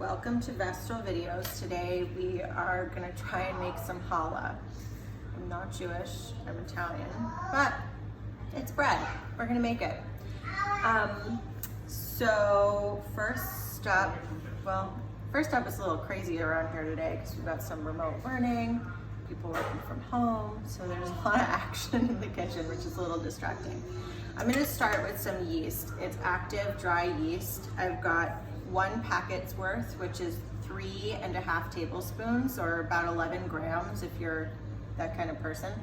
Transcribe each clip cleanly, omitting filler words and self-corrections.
Welcome to Vestal videos. Today we are gonna try and make some challah. I'm not Jewish, I'm Italian, but it's bread. We're gonna make it. So first up is a little crazy around here today because we've got some remote learning, people working from home, so there's a lot of action in the kitchen, which is a little distracting. I'm gonna start with some yeast. It's active dry yeast. I've got 1 packet's worth, which is 3.5 tablespoons, or about 11 grams if you're that kind of person.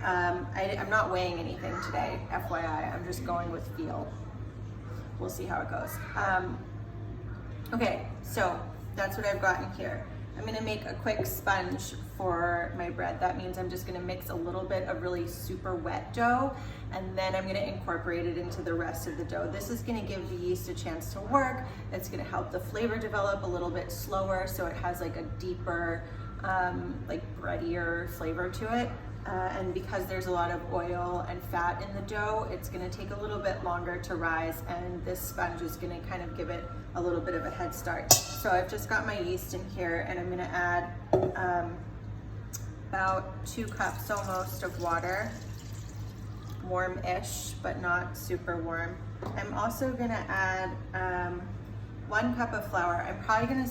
I'm not weighing anything today, FYI. I'm just going with feel. We'll see how it goes. Okay, so that's what I've got in here. I'm gonna make a quick sponge for my bread. That means I'm just gonna mix a little bit of really super wet dough, and then I'm gonna incorporate it into the rest of the dough. This is gonna give the yeast a chance to work. It's gonna help the flavor develop a little bit slower, so it has like a deeper, like breadier flavor to it. And because there's a lot of oil and fat in the dough, it's gonna take a little bit longer to rise, and this sponge is gonna kind of give it a little bit of a head start. So I've just got my yeast in here, and I'm gonna add about 2 cups almost of water, warm-ish, but not super warm. I'm also gonna add 1 cup of flour. I'm probably gonna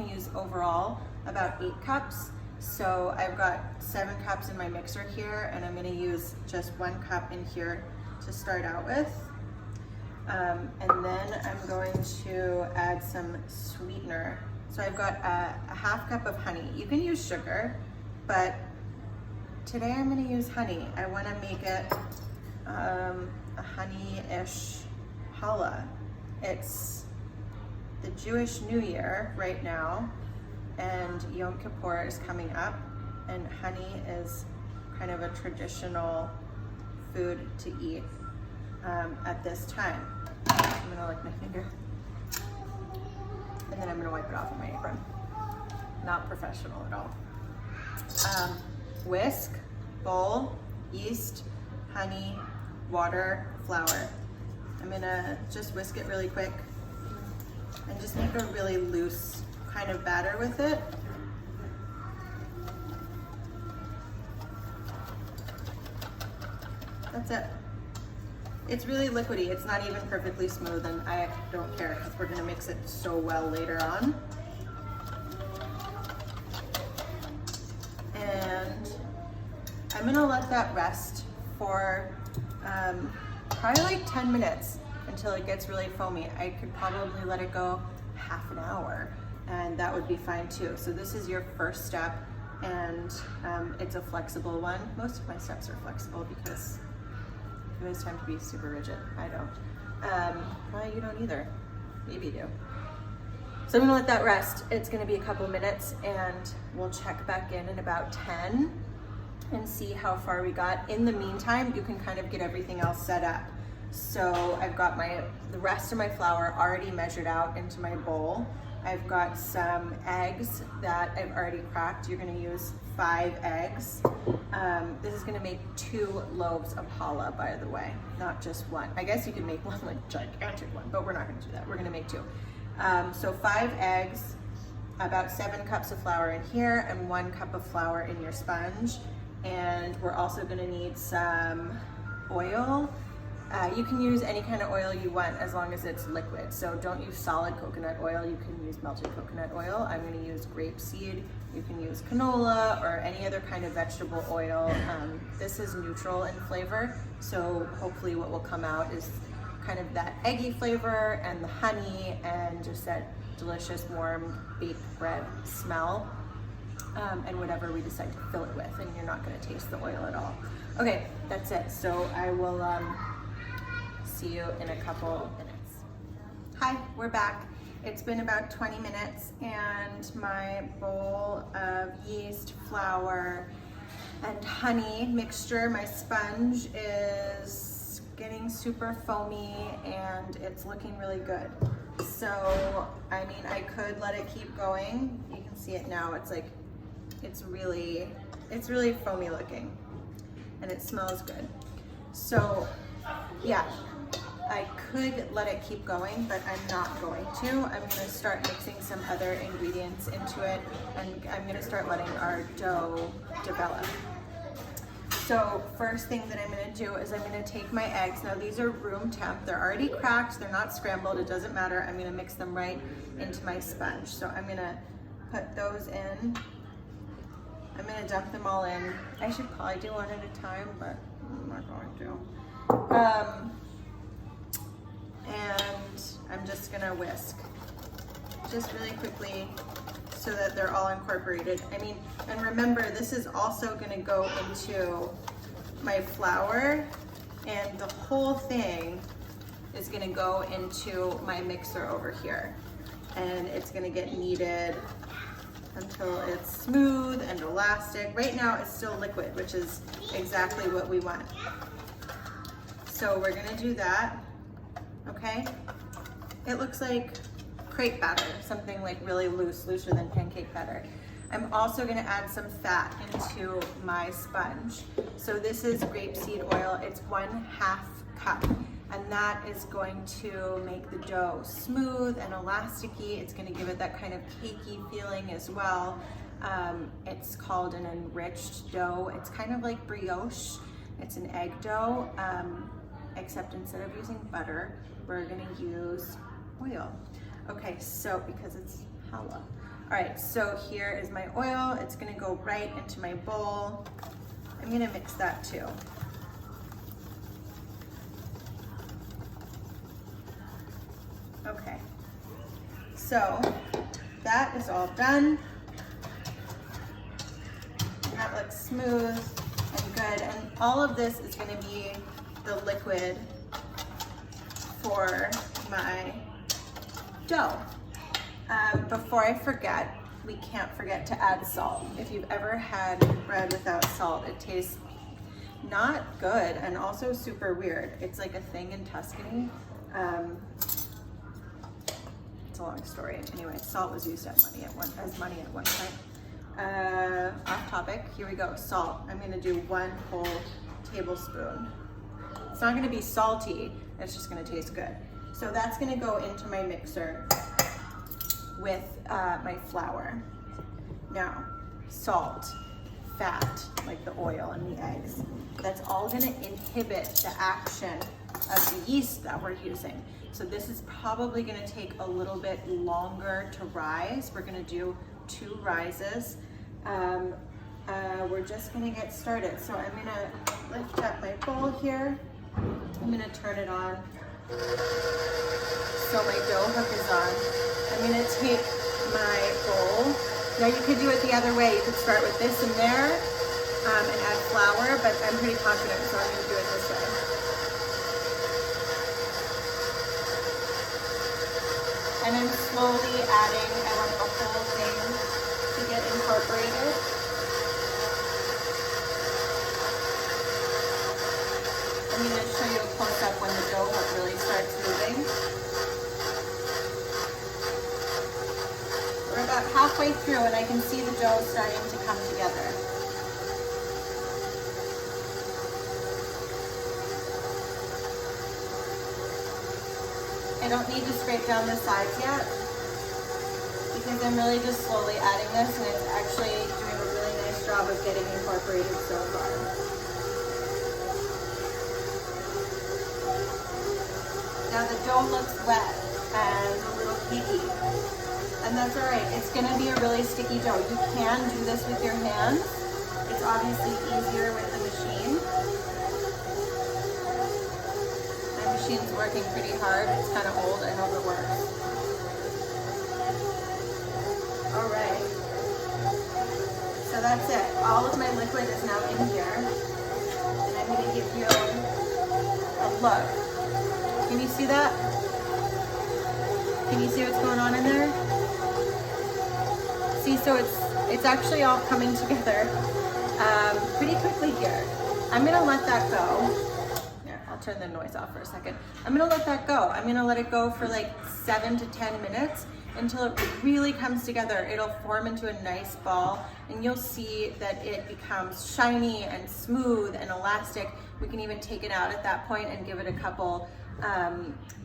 use overall about 8 cups. So I've got 7 cups in my mixer here, and I'm gonna use just 1 cup in here to start out with. And then I'm going to add some sweetener. So I've got a 1/2 cup of honey. You can use sugar, but today I'm gonna use honey. I wanna make it a honey-ish challah. It's the Jewish New Year right now, and Yom Kippur is coming up, and honey is kind of a traditional food to eat at this time. I'm gonna lick my finger, and then I'm gonna wipe it off with my apron. Not professional at all. Whisk, bowl, yeast, honey, water, flour. I'm gonna just whisk it really quick and just make a really loose kind of batter with it. That's it. It's really liquidy. It's not even perfectly smooth, and I don't care because we're gonna mix it so well later on. And I'm gonna let that rest for probably like 10 minutes until it gets really foamy. I could probably let it go half an hour, and that would be fine too. So this is your first step, and it's a flexible one. Most of my steps are flexible because who has time to be super rigid? I don't. Probably you don't either. Maybe you do. So I'm gonna let that rest. It's gonna be a couple minutes, and we'll check back in about 10 and see how far we got. In the meantime, you can kind of get everything else set up. So I've got the rest of my flour already measured out into my bowl. I've got some eggs that I've already cracked. You're gonna use 5 eggs. This is gonna make 2 loaves of challah, by the way, not just 1. I guess you could make one like gigantic one, but we're not gonna do that. We're gonna make 2. So 5 eggs, about 7 cups of flour in here, and 1 cup of flour in your sponge. And we're also gonna need some oil. You can use any kind of oil you want as long as it's liquid. So don't use solid coconut oil, you can use melted coconut oil. I'm gonna use grapeseed. You can use canola or any other kind of vegetable oil. This is neutral in flavor, so hopefully what will come out is kind of that eggy flavor and the honey and just that delicious warm baked bread smell, and whatever we decide to fill it with, and you're not gonna taste the oil at all. Okay, that's it. So I will see you in a couple minutes. Hi, we're back. It's been about 20 minutes, and my bowl of yeast, flour, and honey mixture, my sponge, is getting super foamy, and it's looking really good. So, I mean, I could let it keep going. You can see it now. It's really foamy looking, and it smells good. So, yeah. I could let it keep going, but I'm not going to. I'm gonna start mixing some other ingredients into it, and I'm gonna start letting our dough develop. So first thing that I'm gonna do is I'm gonna take my eggs. Now these are room temp. They're already cracked, they're not scrambled, it doesn't matter. I'm gonna mix them right into my sponge. So I'm gonna put those in. I'm gonna dump them all in. I should probably do one at a time, but I'm not going to. And I'm just gonna whisk just really quickly so that they're all incorporated. I mean, and remember, this is also gonna go into my flour, and the whole thing is gonna go into my mixer over here. And it's gonna get kneaded until it's smooth and elastic. Right now it's still liquid, which is exactly what we want. So we're gonna do that, okay? It looks like crepe batter, something like really loose, looser than pancake batter. I'm also gonna add some fat into my sponge. So this is grapeseed oil, it's 1/2 cup. And that is going to make the dough smooth and elasticy. It's gonna give it that kind of cakey feeling as well. It's called an enriched dough. It's kind of like brioche. It's an egg dough, except instead of using butter, we're gonna use oil. Okay, so because it's challah. All right, so here is my oil. It's gonna go right into my bowl. I'm gonna mix that too. Okay, so that is all done. That looks smooth and good. And all of this is gonna be the liquid for my dough. Before I forget, we can't forget to add salt. If you've ever had bread without salt, it tastes not good and also super weird. It's like a thing in Tuscany. It's a long story. Anyway, salt was used as money at one point. Off topic, here we go, salt. I'm gonna do 1 whole tablespoon. It's not gonna be salty, it's just gonna taste good. So that's gonna go into my mixer with my flour. Now, salt, fat, like the oil and the eggs, that's all gonna inhibit the action of the yeast that we're using. So this is probably gonna take a little bit longer to rise. We're gonna do 2 rises. We're just gonna get started. So I'm gonna lift up my bowl here. I'm gonna turn it on. So my dough hook is on. I'm gonna take my bowl. Now you could do it the other way. You could start with this in there and add flour, but I'm pretty confident, so I'm gonna do it this way. And I'm slowly adding, I want the whole thing to get incorporated. I'm going to show you a close-up when the dough really starts moving. We're about halfway through and I can see the dough starting to come together. I don't need to scrape down the sides yet because I'm really just slowly adding this, and it's actually doing a really nice job of getting incorporated so far. Now the dough looks wet and a little cakey, and that's all right. It's going to be a really sticky dough. You can do this with your hands. It's obviously easier with the machine. Machine's working pretty hard. It's kind of old. I hope it works. All right. So that's it. All of my liquid is now in here. And I'm going to give you a look. Can you see that? Can you see what's going on in there? See, so it's actually all coming together pretty quickly here. I'm going to let that go. I'll turn the noise off for a second. I'm gonna let that go. I'm gonna let it go for like 7 to 10 minutes until it really comes together. It'll form into a nice ball, and you'll see that it becomes shiny and smooth and elastic. We can even take it out at that point and give it a couple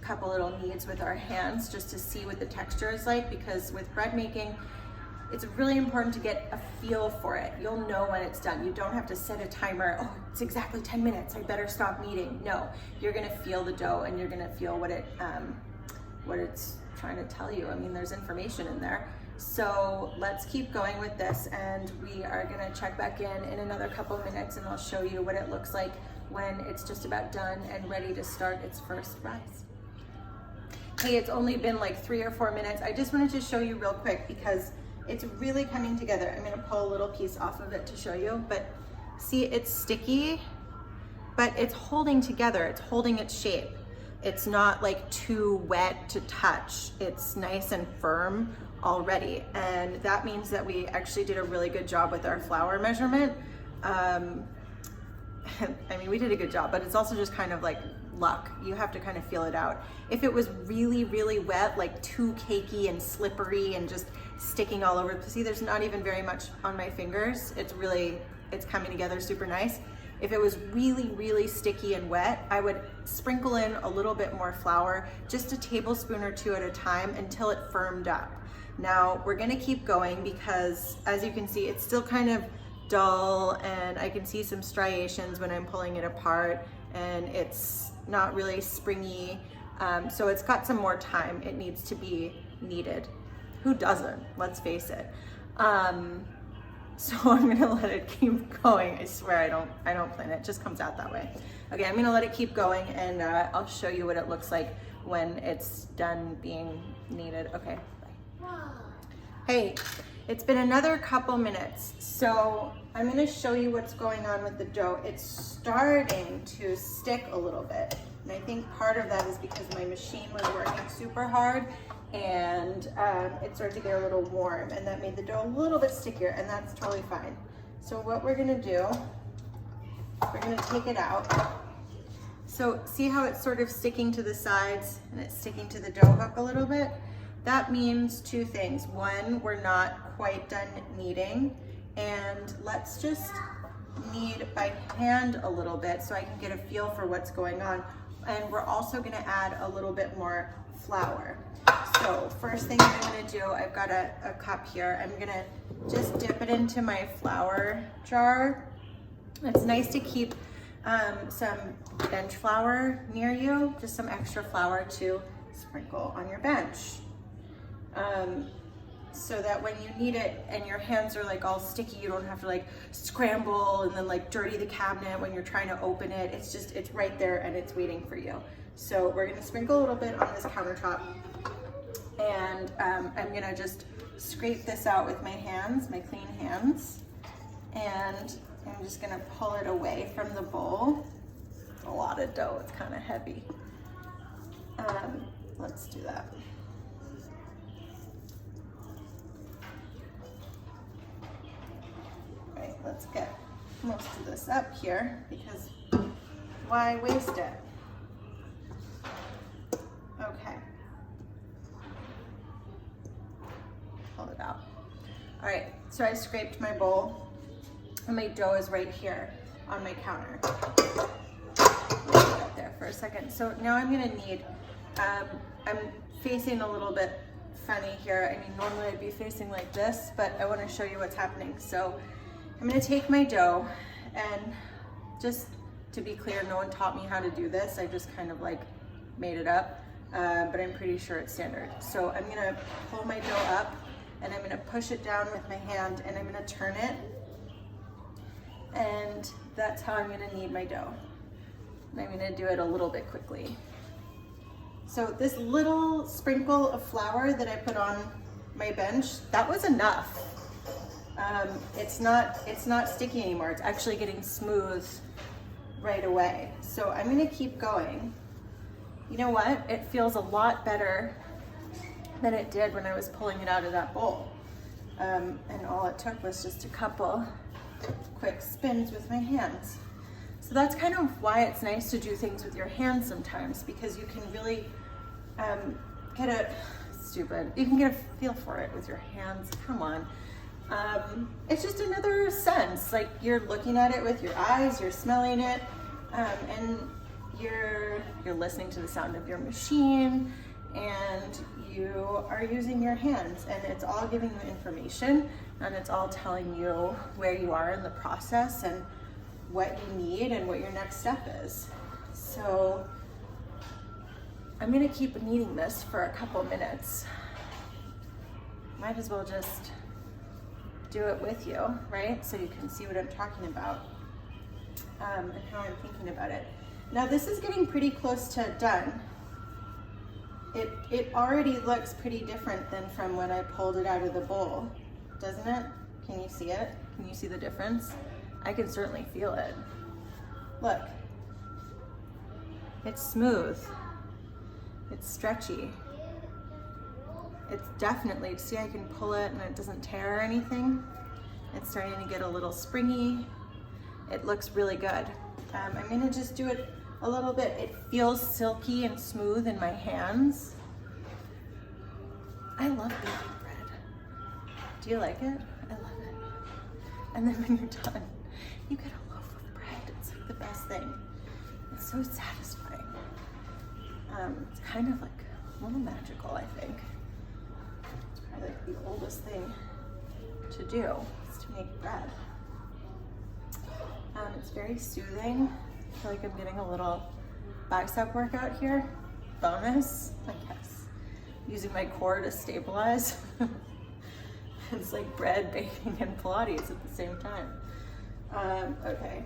couple little kneads with our hands just to see what the texture is like, because with bread making, it's really important to get a feel for it. You'll know when it's done. You don't have to set a timer. Oh, it's exactly 10 minutes. I better stop kneading. No, you're gonna feel the dough and you're gonna feel what it's trying to tell you. I mean, there's information in there. So let's keep going with this, and we are gonna check back in another couple of minutes, and I'll show you what it looks like when it's just about done and ready to start its first rise. Hey, it's only been like 3 or 4 minutes. I just wanted to show you real quick because it's really coming together. I'm gonna pull a little piece off of it to show you, but see, it's sticky, but it's holding together. It's holding its shape. It's not like too wet to touch. It's nice and firm already. And that means that we actually did a really good job with our flour measurement. I mean, we did a good job, but it's also just kind of like luck. You have to kind of feel it out. If it was really, really wet, like too cakey and slippery and just sticking all over, see, there's not even very much on my fingers. It's coming together super nice. If it was really, really sticky and wet, I would sprinkle in a little bit more flour, just a tablespoon or 2 at a time until it firmed up. Now we're gonna keep going because as you can see, it's still kind of dull and I can see some striations when I'm pulling it apart, and it's not really springy. So it's got some more time. It needs to be kneaded. Who doesn't? Let's face it. So I'm gonna let it keep going. I swear I don't plan it. It just comes out that way. Okay, I'm gonna let it keep going, and I'll show you what it looks like when it's done being kneaded. Okay, bye. Hey, it's been another couple minutes, so I'm gonna show you what's going on with the dough. It's starting to stick a little bit, and I think part of that is because my machine was working super hard, and it started to get a little warm, and that made the dough a little bit stickier, and that's totally fine. So what we're gonna do, we're gonna take it out. So see how it's sort of sticking to the sides and it's sticking to the dough hook a little bit? That means 2 things. One, we're not quite done kneading, and let's just knead by hand a little bit so I can get a feel for what's going on. And we're also gonna add a little bit more flour. So first thing I'm gonna do, I've got a cup here. I'm gonna just dip it into my flour jar. It's nice to keep some bench flour near you, just some extra flour to sprinkle on your bench. So that when you knead it and your hands are like all sticky, you don't have to like scramble and then like dirty the cabinet when you're trying to open it. It's right there and it's waiting for you. So we're gonna sprinkle a little bit on this countertop, and I'm gonna just scrape this out with my hands, my clean hands, and I'm just gonna pull it away from the bowl. It's a lot of dough, it's kind of heavy. Let's do that. Right, let's get most of this up here because why waste it? Okay. Pull it out. All right, so I scraped my bowl and my dough is right here on my counter. Leave that there for a second. So now I'm gonna knead. I'm facing a little bit funny here. I mean, normally I'd be facing like this, but I wanna show you what's happening. So I'm gonna take my dough, and just to be clear, no one taught me how to do this. I just kind of like made it up, but I'm pretty sure it's standard. So I'm gonna pull my dough up, and I'm gonna push it down with my hand, and I'm gonna turn it, and that's how I'm gonna knead my dough. And I'm gonna do it a little bit quickly. So this little sprinkle of flour that I put on my bench, that was enough. It's not sticky anymore. It's actually getting smooth right away. So I'm gonna keep going. You know what? It feels a lot better than it did when I was pulling it out of that bowl. And all it took was just a couple quick spins with my hands. So that's kind of why it's nice to do things with your hands sometimes, because you can really you can get a feel for it with your hands. Come on. It's just another sense, like you're looking at it with your eyes, you're smelling it, and you're listening to the sound of your machine, and you are using your hands, and it's all giving you information, and it's all telling you where you are in the process and what you need and what your next step is. So I'm gonna keep kneading this for a couple minutes. Might as well just do it with you, right? So you can see what I'm talking about and how I'm thinking about it. Now this is getting pretty close to done. It already looks pretty different than from when I pulled it out of the bowl, doesn't it? Can you see it? Can you see the difference? I can certainly feel it. Look, it's smooth, it's stretchy. It's definitely, see, I can pull it and it doesn't tear or anything. It's starting to get a little springy. It looks really good. I'm gonna just do it a little bit. It feels silky and smooth in my hands. I love baking bread. Do you like it? I love it. And then when you're done, you get a loaf of bread. It's like the best thing. It's so satisfying. It's kind of like a little magical, I think. It's probably like the oldest thing to do is to make bread. It's very soothing. I feel like I'm getting a little bicep workout here. Bonus, I guess. Using my core to stabilize. It's like bread, baking, and Pilates at the same time. Okay,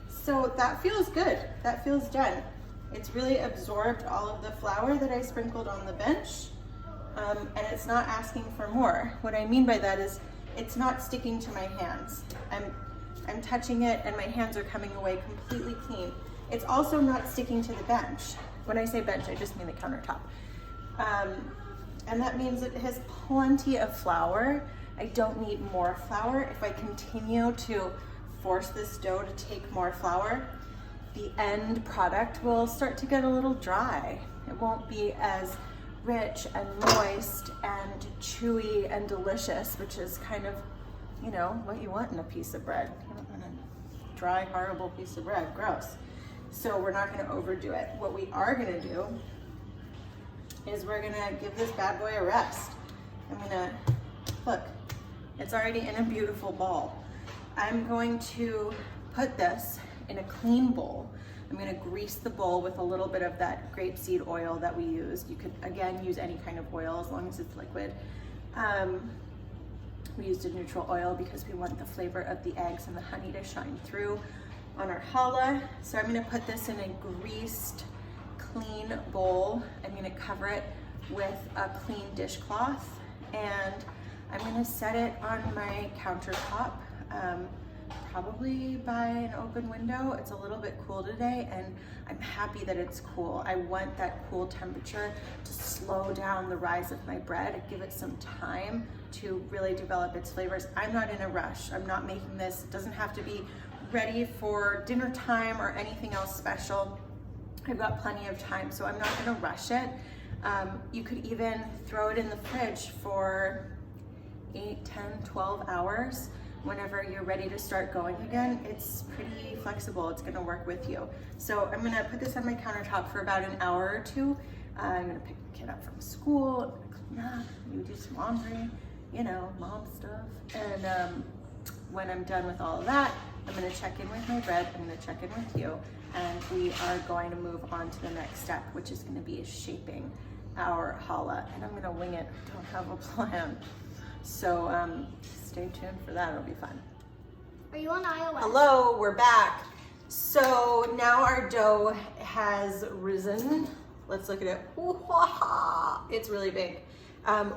so that feels good. That feels done. It's really absorbed all of the flour that I sprinkled on the bench, and it's not asking for more. What I mean by that is it's not sticking to my hands. I'm touching it and my hands are coming away completely clean. It's also not sticking to the bench. When I say bench, I just mean the countertop. And that means it has plenty of flour. I don't need more flour. If I continue to force this dough to take more flour, the end product will start to get a little dry. It won't be as rich and moist and chewy and delicious, which is kind of, you know, what you want in a piece of bread. You don't want a dry, horrible piece of bread, gross. So we're not gonna overdo it. What we are gonna do is we're gonna give this bad boy a rest. I'm gonna, look, it's already in a beautiful ball. I'm going to put this in a clean bowl. I'm gonna grease the bowl with a little bit of that grapeseed oil that we used. You could, again, use any kind of oil as long as it's liquid. We used a neutral oil because we want the flavor of the eggs and the honey to shine through on our challah. So I'm gonna put this in a greased, clean bowl. I'm gonna cover it with a clean dishcloth, and I'm gonna set it on my countertop, probably by an open window. It's a little bit cool today, and I'm happy that it's cool. I want that cool temperature to slow down the rise of my bread, give it some time to really develop its flavors. I'm not in a rush. I'm not making this, it doesn't have to be ready for dinner time or anything else special. I've got plenty of time, so I'm not gonna rush it. You could even throw it in the fridge for 8, 10, 12 hours. Whenever you're ready to start going again, it's pretty flexible. It's gonna work with you. So I'm gonna put this on my countertop for about an hour or two. I'm gonna pick the kid up from school, I'm gonna clean up, maybe do some laundry, you know, mom stuff. And when I'm done with all of that, I'm gonna check in with my bread, I'm gonna check in with you, and we are going to move on to the next step, which is gonna be shaping our challah. And I'm gonna wing it, I don't have a plan. So stay tuned for that, it'll be fun. Are you on iOS? Hello, we're back. So now our dough has risen. Let's look at it. It's really big.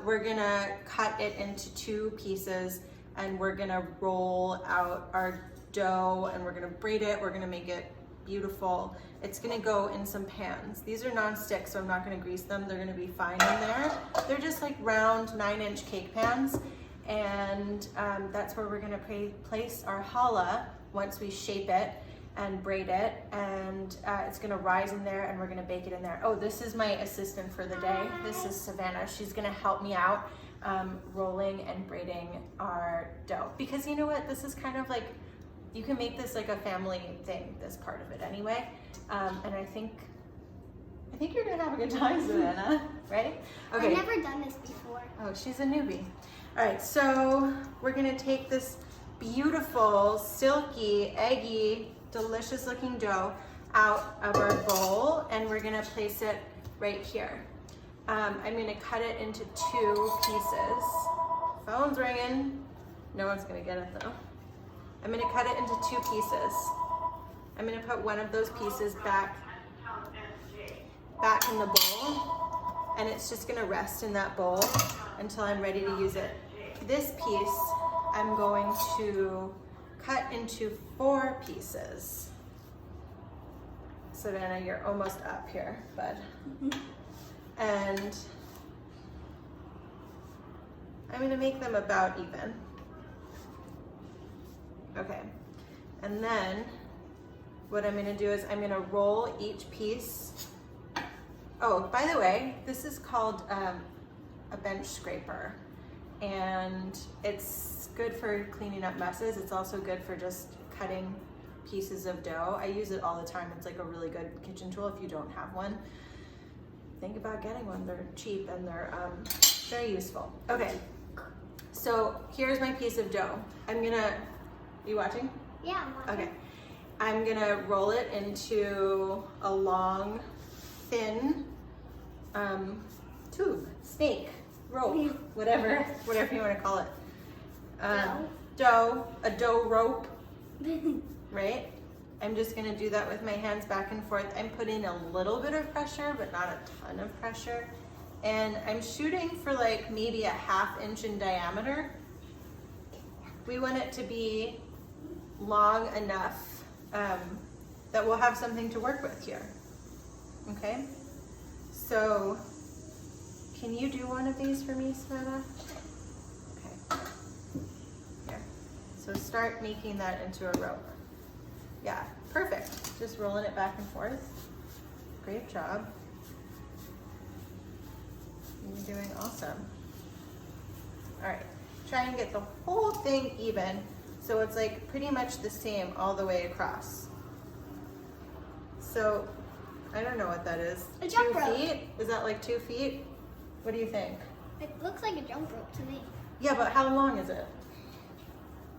We're gonna cut it into 2 pieces, and we're gonna roll out our dough, and we're gonna braid it. We're gonna make it beautiful. It's gonna go in some pans. These are non-stick, so I'm not gonna grease them. They're gonna be fine in there. They're just like round 9-inch cake pans. And that's where we're gonna place our challah once we shape it and braid it. And it's gonna rise in there, and we're gonna bake it in there. Oh, this is my assistant for the day. This is Savannah. She's gonna help me out rolling and braiding our dough. Because you know what, this is kind of like you can make this like a family thing, this part of it anyway. And I think you're gonna have a good time, Savannah, right? Okay. I've never done this before. Oh, she's a newbie. All right, so we're gonna take this beautiful, silky, eggy, delicious looking dough out of our bowl, and we're gonna place it right here. I'm gonna cut it into 2 pieces. Phone's ringing. No one's gonna get it though. I'm gonna cut it into 2 pieces. I'm gonna put one of those pieces back in the bowl, and it's just gonna rest in that bowl until I'm ready to use it. This piece, I'm going to cut into 4 pieces. Savannah, you're almost up here, bud. And I'm gonna make them about even. Okay, and then what I'm gonna do is I'm gonna roll each piece. Oh, by the way, this is called a bench scraper, and it's good for cleaning up messes. It's also good for just cutting pieces of dough. I use it all the time. It's like a really good kitchen tool if you don't have one. Think about getting one. They're cheap and they're very useful. Okay, so here's my piece of dough. You watching? Yeah, I'm watching. Okay, I'm gonna roll it into a long, thin tube, snake, rope, whatever you want to call it. A dough rope, right? I'm just gonna do that with my hands back and forth. I'm putting a little bit of pressure, but not a ton of pressure. And I'm shooting for like maybe a 1/2 inch in diameter. We want it to be long enough that we'll have something to work with here, okay? So, can you do one of these for me, Savannah? Okay, here. So start making that into a rope. Yeah, perfect. Just rolling it back and forth. Great job. You're doing awesome. All right, try and get the whole thing even so it's like pretty much the same all the way across. So, I don't know what that is. A jump 2 rope. feet? Is that like 2 feet? What do you think? It looks like a jump rope to me. Yeah, but how long is it?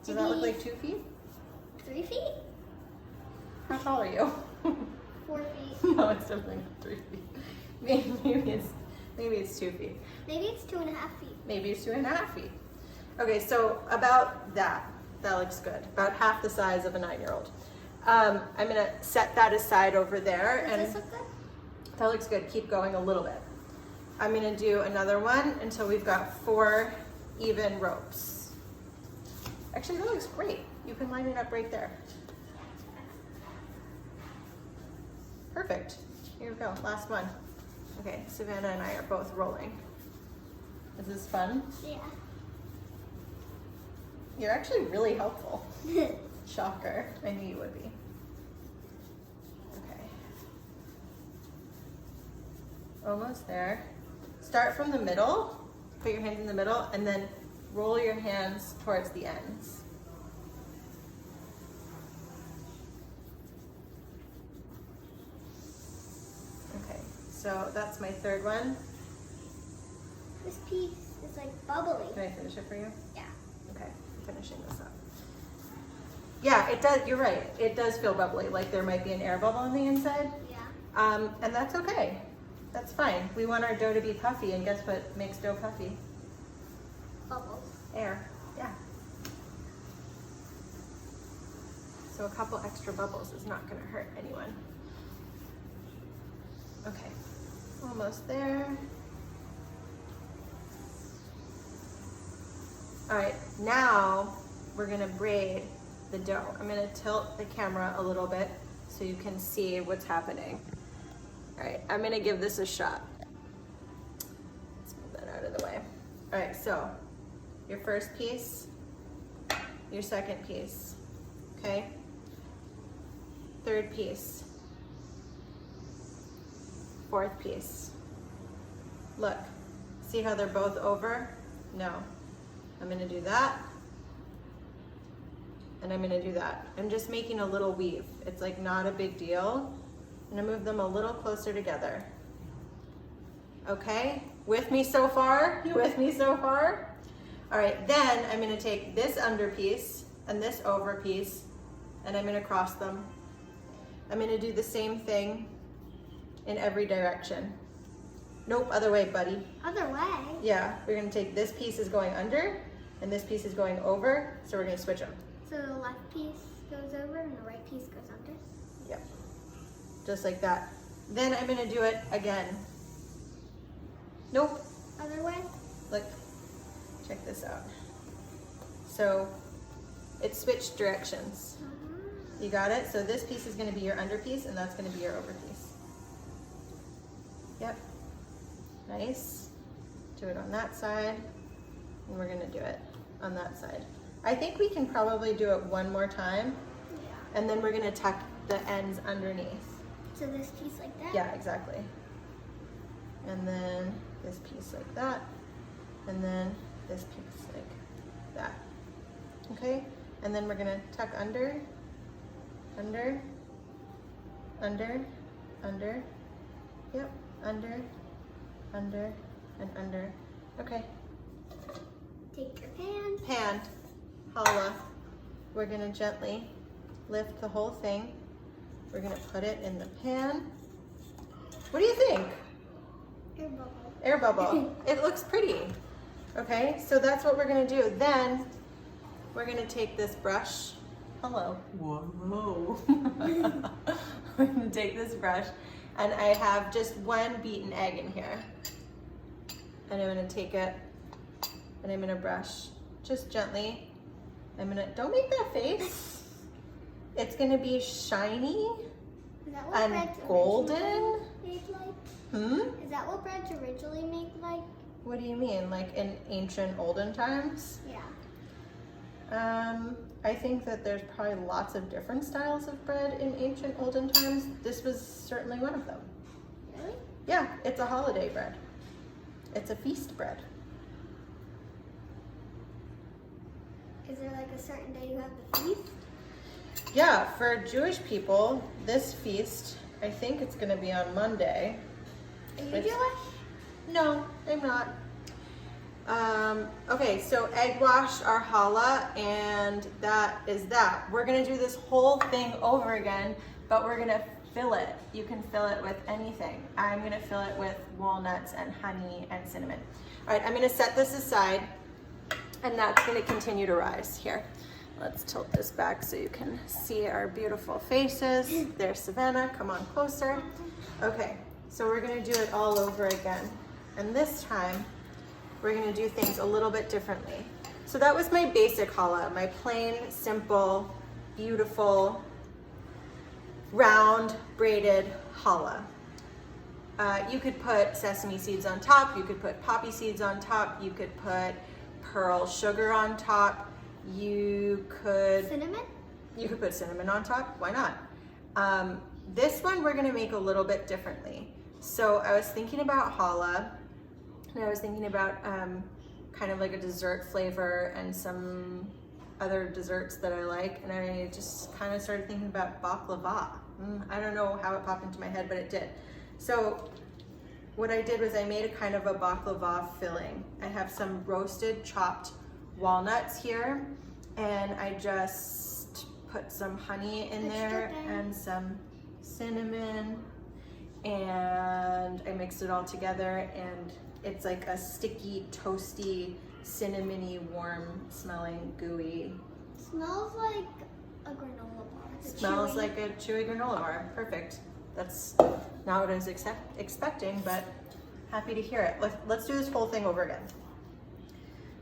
Does that look Maybe like 2 feet? 3 feet? How tall are you? 4 feet? No, it's definitely not 3 feet. Maybe it's 2 feet. Maybe it's 2.5 feet. Maybe it's 2.5 feet. Okay, so about that. That looks good. About half the size of a 9-year-old. I'm gonna set that aside over there. Does this look good? That looks good. Keep going a little bit. I'm gonna do another one until we've got 4 even ropes. Actually, that looks great. You can line it up right there. Perfect. Here we go. Last one. Okay, Savannah and I are both rolling. Is this fun? Yeah. You're actually really helpful. Shocker. I knew you would be. Okay. Almost there. Start from the middle. Put your hands in the middle and then roll your hands towards the ends. Okay, so that's my 3rd one. This piece is like bubbly. Can I finish it for you? Yeah. Okay, I'm finishing this up. Yeah, it does, you're right. It does feel bubbly, like there might be an air bubble on the inside. Yeah. And that's okay. That's fine. We want our dough to be puffy, and guess what makes dough puffy? Bubbles. Air, yeah. So a couple extra bubbles is not gonna hurt anyone. Okay, almost there. All right, now we're gonna braid the dough. I'm gonna tilt the camera a little bit so you can see what's happening. All right, I'm gonna give this a shot. Let's move that out of the way. All right, so your first piece, your second piece, okay? 3rd piece, 4th piece. Look, see how they're both over? No. I'm gonna do that, and I'm gonna do that. I'm just making a little weave. It's like not a big deal. I'm gonna move them a little closer together. Okay, with me so far? You with me so far? All right, then I'm gonna take this under piece and this over piece, and I'm gonna cross them. I'm gonna do the same thing in every direction. Nope, other way, buddy. Other way? Yeah, we're gonna take this piece is going under, and this piece is going over, so we're gonna switch them. So the left piece goes over and the right piece goes under? Yep, just like that. Then I'm gonna do it again. Nope, Other way? look, check this out. So it switched directions. You got it? So this piece is gonna be your under piece, and that's gonna be your over piece. Yep, nice. Do it on that side, and we're gonna do it on that side. I think we can probably do it one more time, Yeah. and then we're gonna tuck the ends underneath. So this piece like that? Yeah, exactly. And then this piece like that, and then this piece like that. Okay? And then we're gonna tuck under, under, under, under, yep, under, under, and under. Okay. Take your pan. Pan, challah. We're gonna gently lift the whole thing. We're gonna put it in the pan. What do you think? Air bubble. Air bubble. It looks pretty. Okay, so that's what we're gonna do. Then we're gonna take this brush. Hello. Whoa. We're gonna take this brush, and I have just one beaten egg in here. And I'm gonna take it, and I'm gonna brush just gently. Don't make that face. It's gonna be shiny Is that what and bread's golden. originally made like? Hmm? Is that what bread's originally made like? What do you mean? Like in ancient olden times? Yeah. I think that there's probably lots of different styles of bread in ancient olden times. This was certainly one of them. Really? Yeah, it's a holiday bread. It's a feast bread. Is there like a certain day you have the feast? Yeah, for Jewish people, this feast, I think it's gonna be on Monday. Are you Which- Jewish? No, I'm not. Okay, so egg wash our challah, and that is that. We're gonna do this whole thing over again, but we're gonna fill it. You can fill it with anything. I'm gonna fill it with walnuts and honey and cinnamon. All right, I'm gonna set this aside, and that's gonna continue to rise. Here, let's tilt this back so you can see our beautiful faces. There's Savannah, come on closer. Okay, so we're gonna do it all over again. And this time, we're gonna do things a little bit differently. So that was my basic challah, my plain, simple, beautiful, round, braided challah. You could put sesame seeds on top, you could put poppy seeds on top, you could put pearl sugar on top, you could put cinnamon on top, why not? This one we're gonna make a little bit differently. So I was thinking about challah, and I was thinking about kind of like a dessert flavor and some other desserts that I like, and I just kind of started thinking about baklava. I don't know how it popped into my head, but it did. So what I did was I made a kind of a baklava filling. I have some roasted chopped walnuts here, and I just put some honey in there and some cinnamon, and I mixed it all together, and it's like a sticky, toasty, cinnamony, warm smelling, gooey. Smells like a granola bar. Smells like a chewy granola bar. Perfect. That's not what I was expecting, but happy to hear it. Let's do this whole thing over again.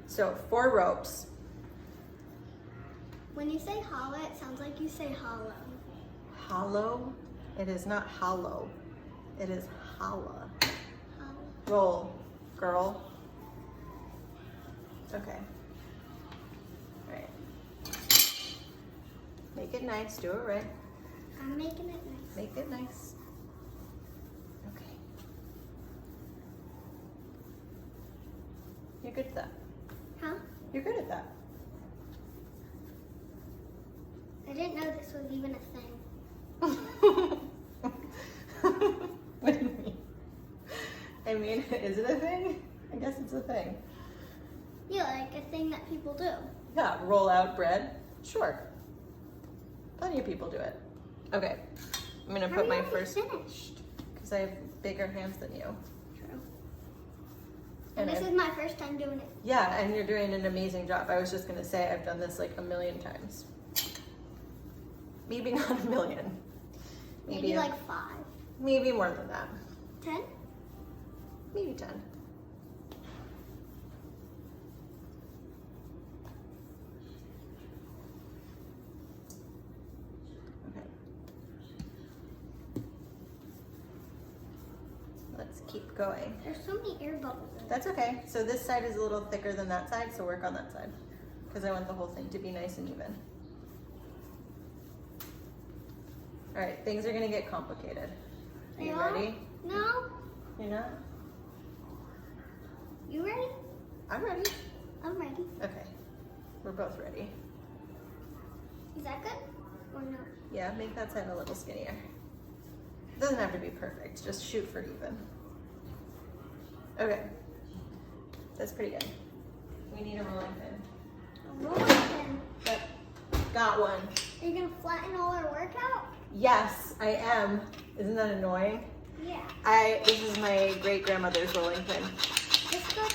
So 4 ropes. When you say challah, it sounds like you say hollow. Hollow? It is not hollow. It is challah. Hollow. Roll, girl. Okay. All right. Make it nice. Do it right. I'm making it nice. Make it nice. Okay. You're good at that. Huh? You're good at that. I didn't know this was even a thing. What do you mean? I mean, is it a thing? I guess it's a thing. Yeah, like a thing that people do. Yeah, roll out bread. Sure. Plenty of people do it. Okay, I'm gonna put my first, finished. because I have bigger hands than you. True. And this is my first time doing it. Yeah, and you're doing an amazing job. I was just gonna say I've done this like a million times. Maybe not a million. Maybe like 5. Maybe more than that. 10? Maybe 10. Okay. Let's keep going. There's so many air bubbles in it. That's okay. So this side is a little thicker than that side, so work on that side. Because I want the whole thing to be nice and even. All right, things are gonna get complicated. Are you ready? No. You're not? You ready? I'm ready. I'm ready. Okay, we're both ready. Is that good? Or no? Yeah, make that side a little skinnier. It doesn't have to be perfect, just shoot for even. Okay, that's pretty good. We need a rolling pin. A rolling pin. Yep, got one. Are you gonna flatten all our work out? Yes, I am. Isn't that annoying? Yeah. This is my great grandmother's rolling pin. This good?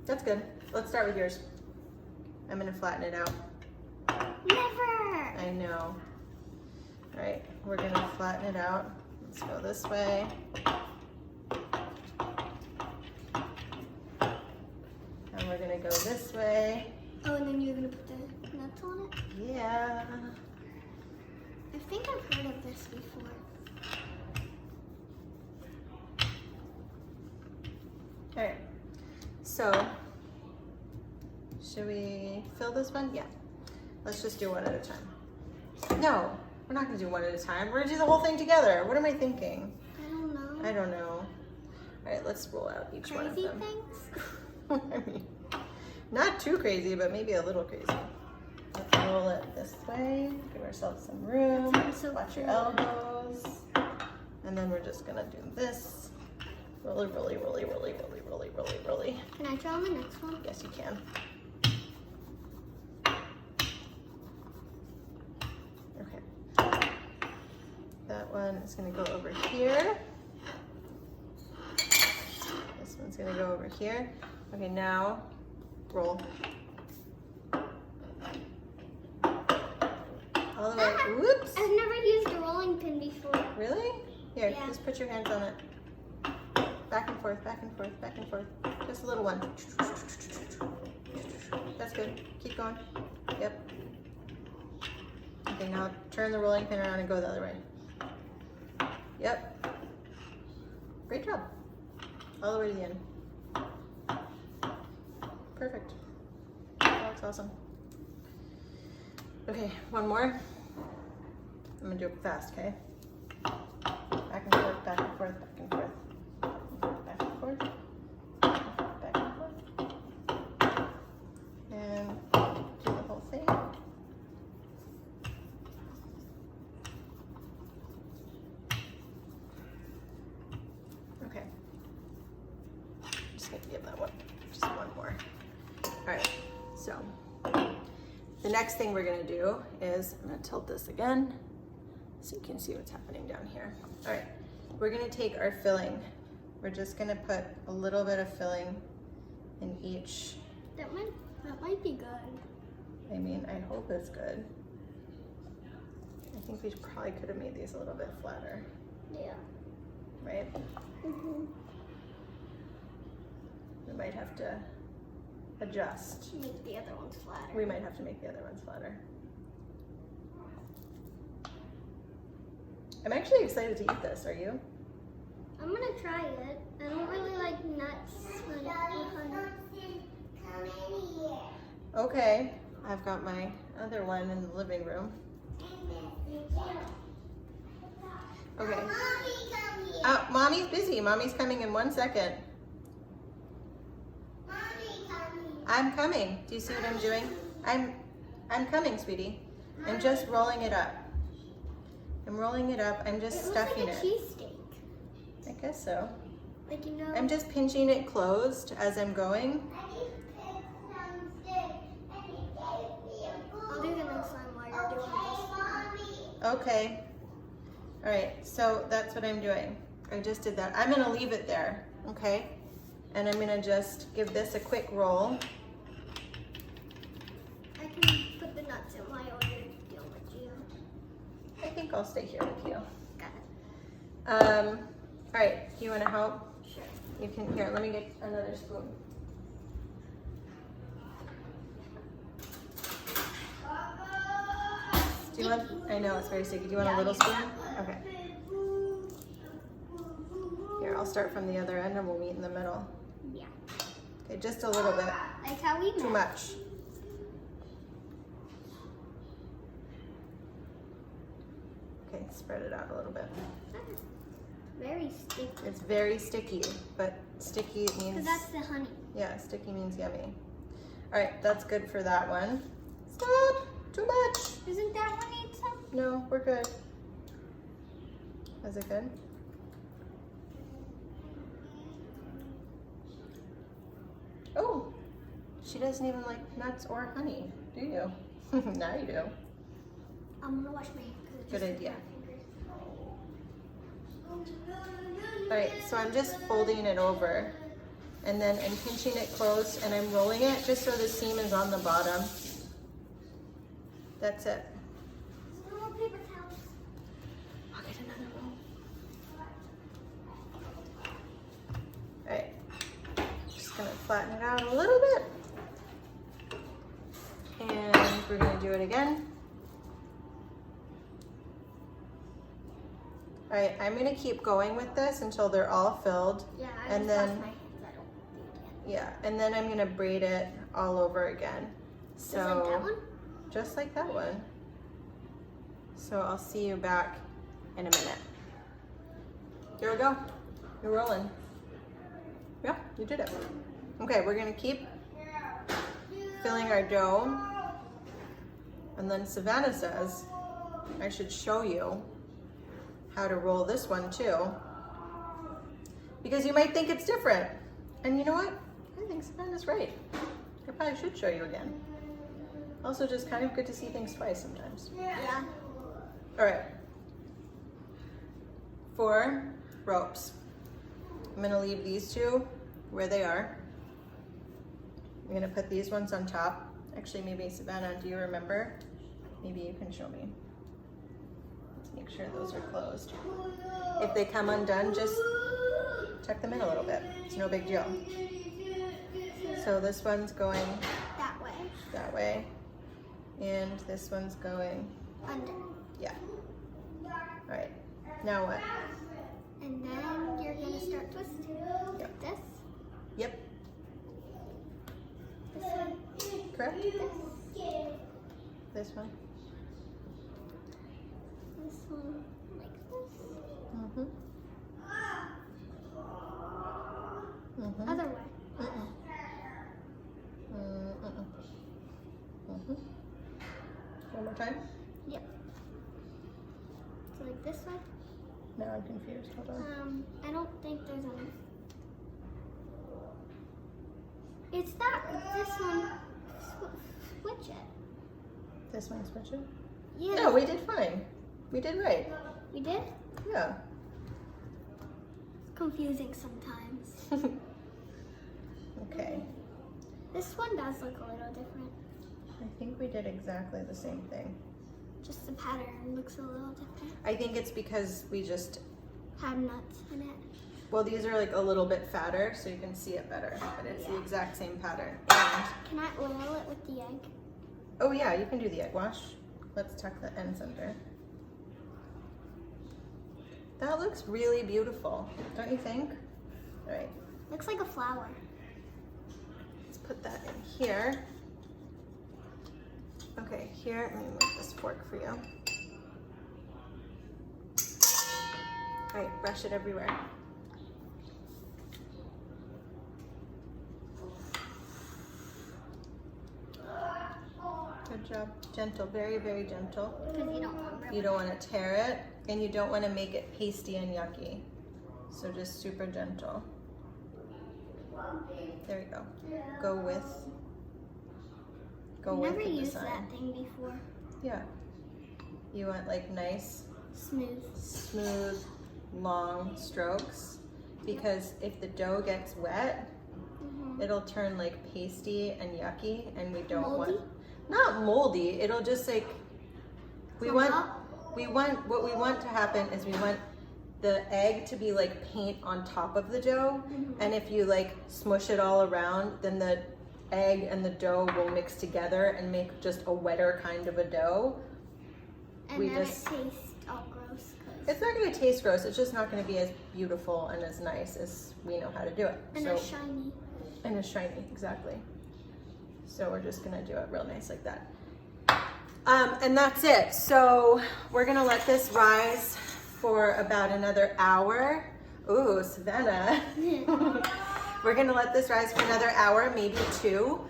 That's good. Let's start with yours. I'm gonna flatten it out. Never. I know. All right, we're gonna flatten it out. Let's go this way. And we're gonna go this way. Oh, and then you're gonna put the nuts on it? Yeah. I think I've heard of this before. All right, so should we fill this one? Yeah. Let's just do one at a time. No, we're not gonna do one at a time. We're gonna do the whole thing together. What am I thinking? I don't know. I don't know. All right, let's roll out each one of Crazy them. things? I mean, not too crazy, but maybe a little crazy. Let's roll it this way. Give ourselves some room. That sounds so Watch your cool. elbows. And then we're just gonna do this. Rolly, rolly, rolly, rolly, rolly, rolly, rolly, rolly. Can I try on the next one? Yes, you can. Okay. That one is gonna go over here. This one's gonna go over here. Okay, now roll. All the way. Whoops. I've never used a rolling pin before. Really? Here, Yeah. just put your hands on it. Back and forth, back and forth, back and forth. Just a little one. That's good. Keep going. Yep. Okay, now turn the rolling pin around and go the other way. Yep. Great job. All the way to the end. Perfect. That looks awesome. Okay, one more. I'm gonna do it fast, okay? Back and forth, back and forth, back and forth. Back and forth, back and forth. And do the whole thing. Okay. Just gonna give that one, just one more. All right, so the next thing we're gonna do is, I'm gonna tilt this again so you can see what's happening down here. All right, we're gonna take our filling. We're just gonna put a little bit of filling in each. That might be good. I mean, I hope it's good. I think we probably could have made these a little bit flatter, Yeah. right? Mm-hmm. We might have to adjust. Make the other ones flatter. We might have to make the other ones flatter. I'm actually excited to eat this, are you? I'm gonna try it. I don't really like nuts. Okay, I've got my other one in the living room. Okay. Mommy's busy. Mommy's coming in 1 second. I'm coming. Do you see what I'm doing? I'm coming, sweetie. I'm just rolling it up. I'm rolling it up. I'm just stuffing it. it. Looks like a cheesesteak. I guess so. Like, you know. I'm just pinching it closed as I'm going. I'll do the next one while you're doing this. Okay. All right, so that's what I'm doing. I just did that. I'm gonna leave it there, okay? And I'm gonna just give this a quick roll. I can put the nuts in while you're dealing with you. I think I'll stay here with you. Got it. All right, do you wanna help? Sure. You can, here, let me get another spoon. Do you want, I know it's very sticky. Do you want a little spoon? Okay. Here, I'll start from the other end and we'll meet in the middle. Yeah. Okay, just a little bit. Like how we Too met. much. Okay, spread it out a little bit. Very sticky. It's very sticky, but sticky means... Because that's the honey. Yeah, sticky means yummy. All right, that's good for that one. Stop! Too much! Doesn't that one need some? No, we're good. Is it good? Oh, she doesn't even like nuts or honey, do you? Now you do. I'm gonna wash my hands. Good idea. All right, so I'm just folding it over and then I'm pinching it close and I'm rolling it just so the seam is on the bottom. That's it. No more paper towels. I'll get another roll. All right, just gonna flatten it out a little bit. And we're gonna do it again. All right, I'm gonna keep going with this until they're all filled. Yeah, I and just then, washed my hands. I don't do it yeah, and then I'm gonna braid it all over again. So, Just like that one? just like that one. So I'll see you back in a minute. Here we go. You're rolling. Yep, you did it. Okay, we're gonna keep filling our dough. And then Savannah says I should show you how to roll this one too. Because you might think it's different. And you know what? I think Savannah's right. I probably should show you again. Also just kind of good to see things twice sometimes. Yeah. All right. 4 ropes. I'm gonna leave these 2 where they are. I'm gonna put these ones on top. Actually, maybe Savannah, do you remember? Maybe you can show me. Let's make sure those are closed. If they come undone, just tuck them in a little bit. It's no big deal. So this one's going That way. that way. And this one's going, Under. yeah. All right, now what? And then you're gonna start twisting. Yep. This. Yep, This one. correct? This. This one. This one. Like this. Mm-hmm. Mm-hmm. Other way. Mm-mm. Mm-mm. Mm-hmm. One more time. Yep. So like this way. Now I'm confused. Hold on. I don't think there's any. It's that. This one. Switch it. This one switch it? Yeah. No, we did fine. We did right. We did? Yeah. It's confusing sometimes. Okay. This one does look a little different. I think we did exactly the same thing. Just the pattern looks a little different. I think it's because we just, Have nuts in it. well, these are like a little bit fatter, so you can see it better, but it's the Yeah. exact same pattern. And, Can I oil it with the egg? oh yeah, you can do the egg wash. Let's tuck the ends under. That looks really beautiful, don't you think? All right, Looks like a flower. let's put that in here. Okay, here, let me move this fork for you. All right, brush it everywhere. Good. Good job. Gentle, very, very gentle. Because you don't want You don't want to tear it, and you don't want to make it pasty and yucky. So just super gentle. There you go. Go with I've never the used design. that thing before. Yeah. You want like nice, Smooth. long strokes, because if the dough gets wet, it'll turn like pasty and yucky, and we don't Moldy? want. Not moldy. It'll just like what we want to happen is we want the egg to be like paint on top of the dough, and if you like smush it all around, then the egg and the dough will mix together and make just a wetter kind of a dough. And then it tastes all gross. It's not going to taste gross. It's just not going to be as beautiful and as nice as we know how to do it. And it's shiny. And it's shiny, exactly. So we're just going to do it real nice like that. And that's it. So we're going to let this rise for about another hour. Ooh, Savannah. We're going to let this rise for another hour, maybe 2.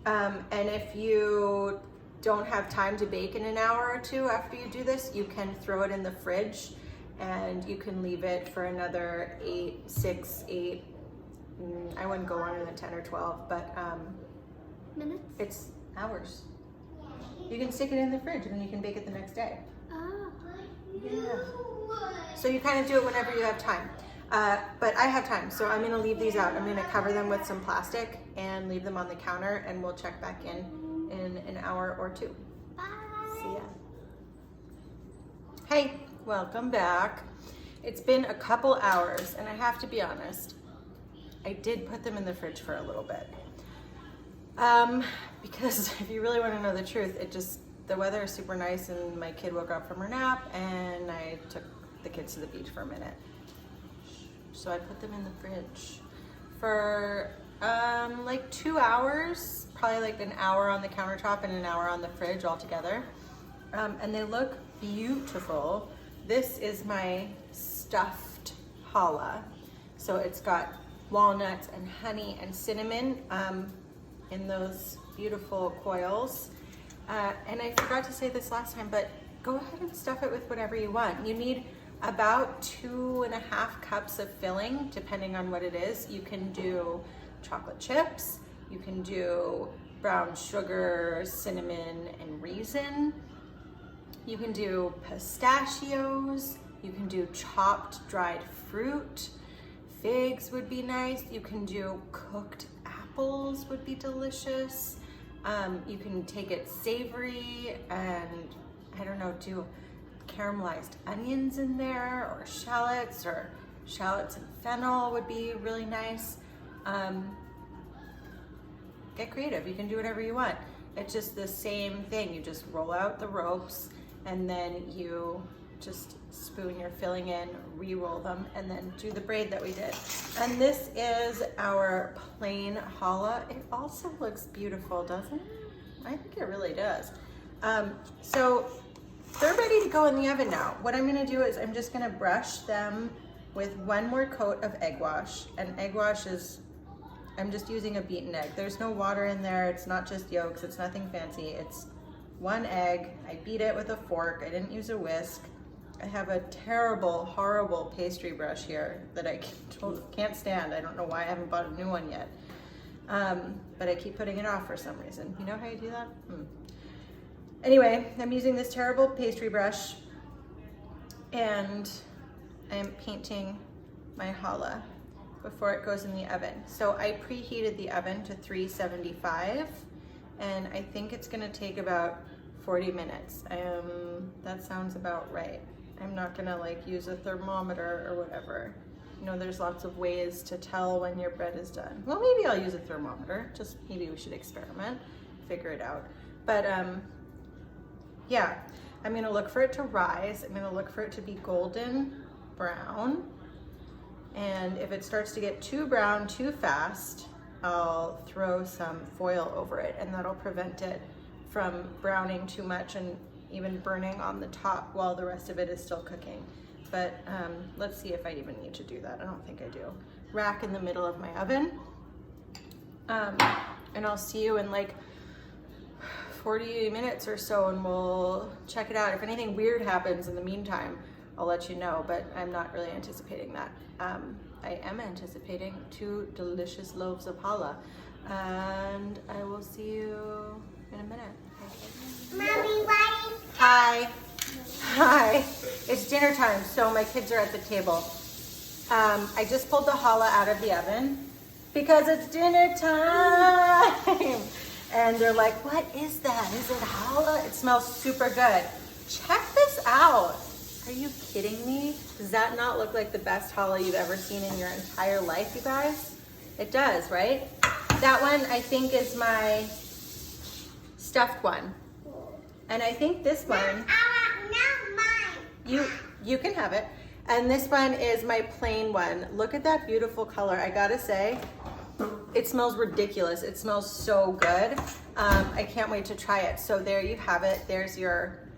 And if you don't have time to bake in an hour or 2 after you do this, you can throw it in the fridge, and you can leave it for another 6, 8, I wouldn't go longer than 10 or 12, but Minutes? it's hours. You can stick it in the fridge and then you can bake it the next day. Oh. Yeah. So you kind of do it whenever you have time. But I have time, so I'm gonna leave these out. I'm gonna cover them with some plastic and leave them on the counter, and we'll check back in an hour or 2. Bye. See ya. Hey, welcome back. It's been a couple hours, and I have to be honest, I did put them in the fridge for a little bit. Because if you really want to know the truth, the weather is super nice, and my kid woke up from her nap, and I took the kids to the beach for a minute. So I put them in the fridge for like 2 hours, probably like an hour on the countertop and an hour on the fridge altogether. And they look beautiful. This is my stuffed challah. So it's got walnuts and honey and cinnamon in those beautiful coils. And I forgot to say this last time, but go ahead and stuff it with whatever you want. You need about 2.5 cups of filling, depending on what it is. You can do chocolate chips, you can do brown sugar, cinnamon, and raisin. You can do pistachios, you can do chopped dried fruit, figs would be nice. You can do cooked apples, would be delicious. You can take it savory and, I don't know, do caramelized onions in there, or shallots and fennel would be really nice. Get creative, you can do whatever you want. It's just the same thing. You just roll out the ropes, and then you just spoon your filling in, re-roll them, and then do the braid that we did. And this is our plain challah. It also looks beautiful, doesn't it? I think it really does. So they're ready to go in the oven now. What I'm gonna do is I'm just gonna brush them with 1 more coat of egg wash. And egg wash is, I'm just using a beaten egg. There's no water in there. It's not just yolks. It's nothing fancy. It's 1 egg. I beat it with a fork. I didn't use a whisk. I have a terrible, horrible pastry brush here that I can't stand. I don't know why I haven't bought a new one yet. But I keep putting it off for some reason. You know how you do that? Anyway, I'm using this terrible pastry brush, and I'm painting my challah before it goes in the oven. So I preheated the oven to 375, and I think it's gonna take about 40 minutes. That sounds about right. I'm not gonna like use a thermometer or whatever. You know, there's lots of ways to tell when your bread is done. Well, maybe I'll use a thermometer. Just maybe we should experiment, figure it out. But yeah, I'm gonna look for it to rise. I'm gonna look for it to be golden brown. And if it starts to get too brown too fast, I'll throw some foil over it, and that'll prevent it from browning too much and even burning on the top while the rest of it is still cooking. But let's see if I even need to do that. I don't think I do. Rack in the middle of my oven. And I'll see you in like 40 minutes or so and we'll check it out. If anything weird happens in the meantime, I'll let you know, but I'm not really anticipating that. I am anticipating 2 delicious loaves of challah, and I will see you in a minute. Mommy, why? Hi. Hi. It's dinner time, so my kids are at the table. I just pulled the challah out of the oven because it's dinner time. And they're like, what is that? Is it challah? It smells super good. Check this out. Are you kidding me? Does that not look like the best challah you've ever seen in your entire life, you guys? It does, right? That one, I think, is my stuffed one. And I think this one, you can have it. And this one is my plain one. Look at that beautiful color. I gotta say, it smells ridiculous. It smells so good. I can't wait to try it. So there you have it. There's your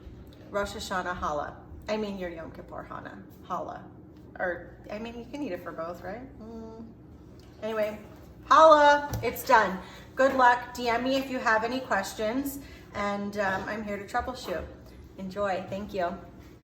Rosh Hashanah challah. I mean your Yom Kippur challah. Or, I mean, you can eat it for both, right? Anyway, challah, it's done. Good luck. DM me if you have any questions. And I'm here to troubleshoot. Enjoy. Thank you.